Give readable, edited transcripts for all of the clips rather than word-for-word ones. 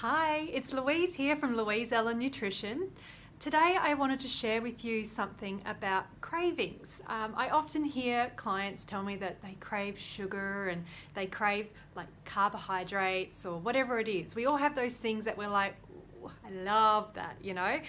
Hi, it's Louise here from Louise Ellen Nutrition. Today I wanted to share with you something about cravings. I often hear clients tell me that they crave sugar and they crave like carbohydrates or whatever it is. We all have those things that we're like, "Ooh, I love that, you know.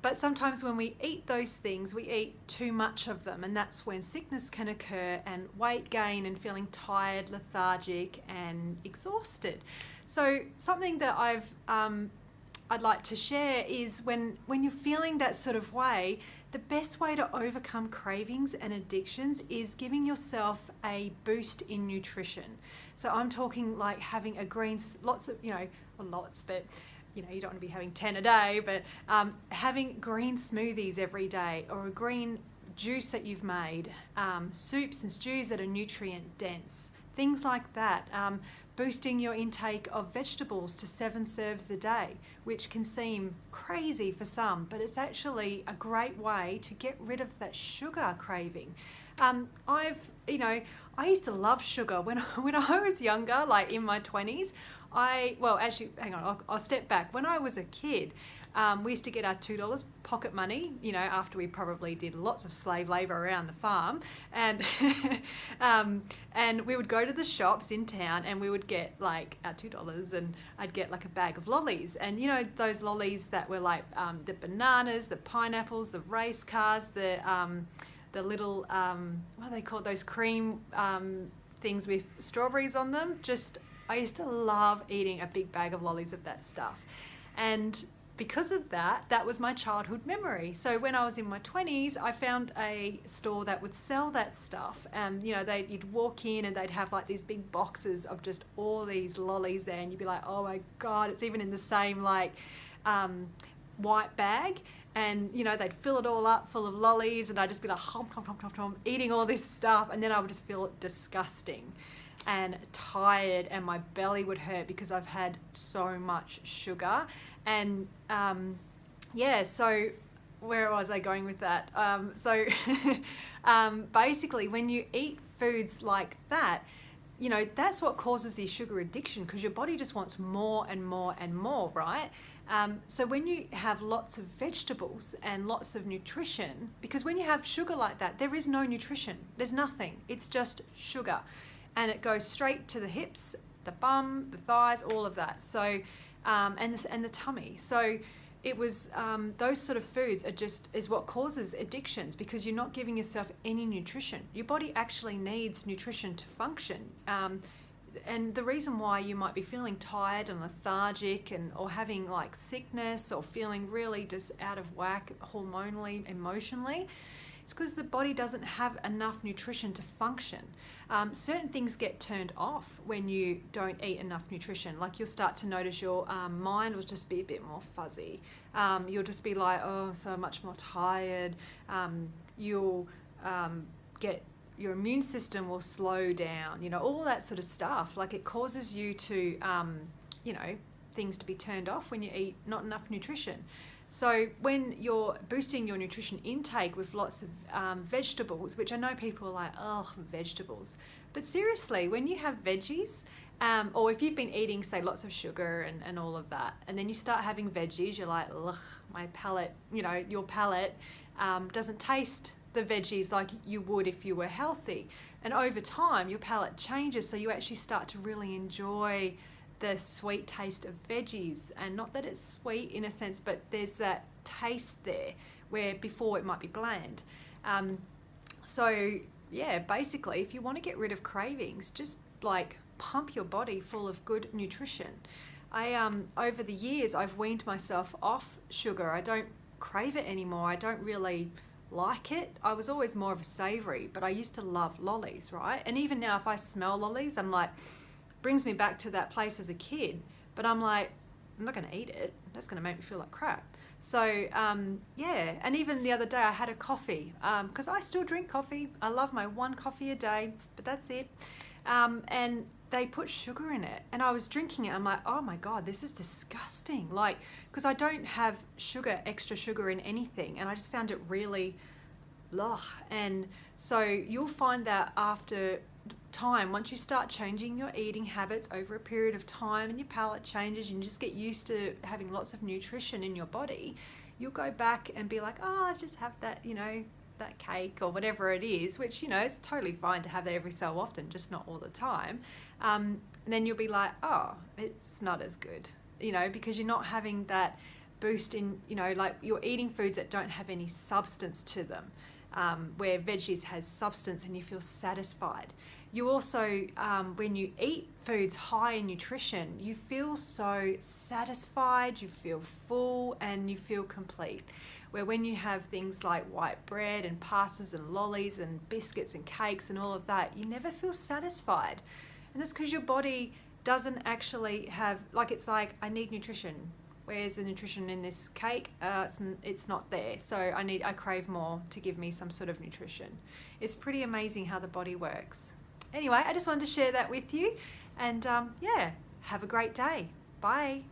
But sometimes when we eat those things, we eat too much of them, and that's when sickness can occur and weight gain and feeling tired, lethargic and exhausted. So something that I'd like to share is when you're feeling that sort of way, the best way to overcome cravings and addictions is giving yourself a boost in nutrition. So I'm talking like having a green, lots of, not lots, but you don't want to be having 10 a day, but having green smoothies every day, or a green juice that you've made, soups and stews that are nutrient dense, things like that. Boosting your intake of vegetables to 7 serves a day, which can seem crazy for some, but it's actually a great way to get rid of that sugar craving. I used to love sugar when I was younger, like in my 20s. Hang on, I'll step back. When I was a kid, we used to get our $2 pocket money, after we probably did lots of slave labor around the farm, and and we would go to the shops in town and we would get like our $2, and I'd get like a bag of lollies, and those lollies that were like the bananas, the pineapples, the race cars, the little what are they called, those cream things with strawberries on them. I used to love eating a big bag of lollies of that stuff, and because of that was my childhood memory. So when I was in my 20s, I found a store that would sell that stuff. You'd walk in and they'd have like these big boxes of just all these lollies there, and you'd be like, oh my God, it's even in the same like white bag. And they'd fill it all up full of lollies, and I'd just be like hom, hom, hom, hom, hom, eating all this stuff, and then I would just feel disgusting and tired, and my belly would hurt because I've had so much sugar. And so where was I going with that? Basically when you eat foods like that, that's what causes the sugar addiction, because your body just wants more and more and more, right? So when you have lots of vegetables and lots of nutrition, because when you have sugar like that, there is no nutrition, there's nothing, it's just sugar, and it goes straight to the hips, the bum, the thighs, all of that. So and the tummy. So it was those sort of foods is what causes addictions, because you're not giving yourself any nutrition. Your body actually needs nutrition to function. And the reason why you might be feeling tired and lethargic or having like sickness or feeling really just out of whack hormonally, emotionally, it's because the body doesn't have enough nutrition to function. Certain things get turned off when you don't eat enough nutrition. Like you'll start to notice your mind will just be a bit more fuzzy. You'll just be like, oh, I'm so much more tired. You'll get your immune system will slow down, all that sort of stuff. Like it causes you to, things to be turned off when you eat not enough nutrition. So when you're boosting your nutrition intake with lots of vegetables, which I know people are like, oh, vegetables. But seriously, when you have veggies, or if you've been eating, say, lots of sugar and all of that, and then you start having veggies, you're like, ugh, my palate, your palate doesn't taste the veggies like you would if you were healthy. And over time, your palate changes, so you actually start to really enjoy the sweet taste of veggies. And not that it's sweet in a sense, but there's that taste there where before it might be bland. Basically, if you want to get rid of cravings, just like pump your body full of good nutrition. Over the years, I've weaned myself off sugar. I don't crave it anymore. I don't really like it. I was always more of a savory, but I used to love lollies, right? And even now, if I smell lollies, I'm like, brings me back to that place as a kid, but I'm like, I'm not going to eat it. That's going to make me feel like crap. So and even the other day I had a coffee, because I still drink coffee. I love my 1 coffee a day, but that's it. And they put sugar in it, and I was drinking it. I'm like, oh my God, this is disgusting. Like, because I don't have extra sugar in anything, and I just found it really, ugh. And so you'll find that after time, once you start changing your eating habits over a period of time and your palate changes and you just get used to having lots of nutrition in your body, you'll go back and be like, oh, I just have that, that cake or whatever it is, which, it's totally fine to have that every so often, just not all the time. And then you'll be like, oh, it's not as good, because you're not having that boost in, like you're eating foods that don't have any substance to them, where veggies has substance and you feel satisfied. You also, when you eat foods high in nutrition, you feel so satisfied, you feel full, and you feel complete. Where when you have things like white bread and pastas and lollies and biscuits and cakes and all of that, you never feel satisfied. And that's because your body doesn't actually have, it's like, I need nutrition. Where's the nutrition in this cake? It's not there. So I crave more to give me some sort of nutrition. It's pretty amazing how the body works. Anyway, I just wanted to share that with you. And yeah, have a great day. Bye.